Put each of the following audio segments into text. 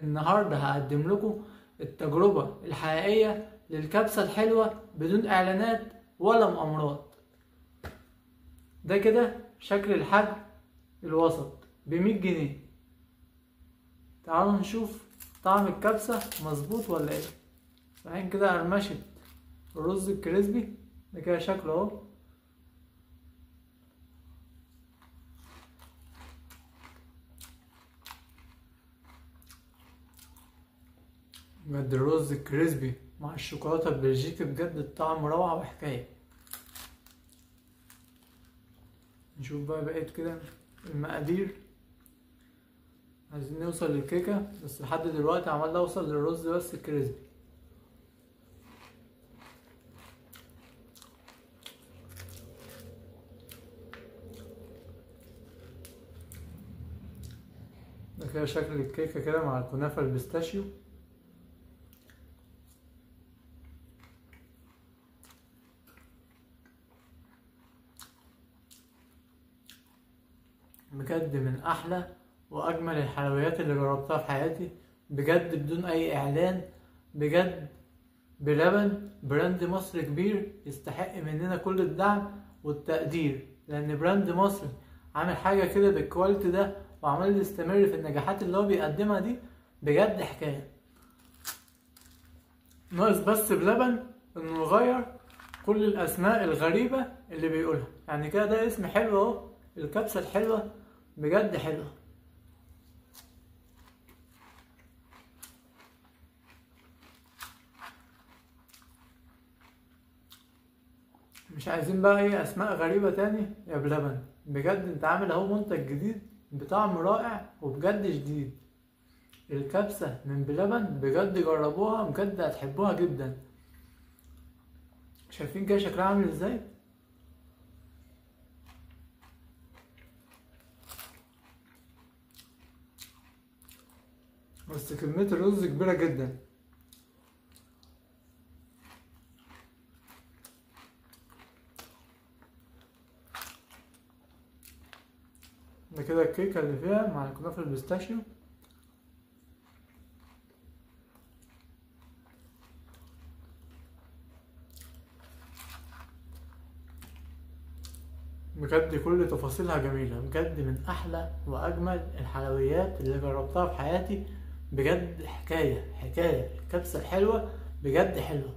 النهاردة هقدم لكم التجربة الحقيقية للكبسة الحلوة بدون اعلانات ولا مؤامرات. ده كده شكل الحجم الوسط ب100 جنيه. تعالوا نشوف طعم الكبسة مظبوط ولا ايه. بعدين كده قرمشة الرز الكريسبي ده كده شكله اهو. بجد الرز الكريسبي مع الشوكولاتة البلجيكي بجد الطعم روعة وحكاية. نشوف بقى بقيت كده المقادير. عايزين نوصل للكيكة بس لحد دلوقتي عمال اوصل للرز بس الكريسبي. ده كده شكل الكيكة كده مع الكنافة البيستاشيو. بجد من احلى واجمل الحلويات اللي جربتها في حياتي، بجد بدون اي اعلان. بجد بلبن براند مصري كبير يستحق مننا كل الدعم والتقدير، لان براند مصري عامل حاجة كده بالكواليتي ده وعمال يستمر في النجاحات اللي هو بيقدمها دي. بجد حكاية. ناقص بس بلبن انه يغير كل الاسماء الغريبة اللي بيقولها. يعني كده ده اسم حلو اهو، الكبسة الحلوة بجد حلوة. مش عايزين بقى ايه اسماء غريبة تاني يا بلبن. بجد انت عامل اهو منتج جديد بطعم رائع وبجد جديد. الكبسة من بلبن بجد جربوها بجد هتحبوها جدا. شايفين كده شكلها عامل ازاي؟ بس كمية الرز كبيرة جدا. ده كده الكيكة اللي فيها مع الكنافة البيستاشيو. بجد كل تفاصيلها جميلة. بجد من أحلى وأجمل الحلويات اللي جربتها في حياتي. بجد حكاية الكبسة الحلوة بجد حلوة.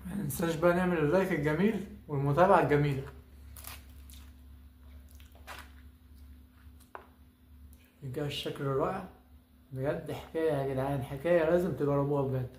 مننساش بقى نعمل اللايك الجميل والمتابعة الجميلة. كده الشكل الرائع بجد حكاية يا جدعان، حكاية لازم تجربوها بجد.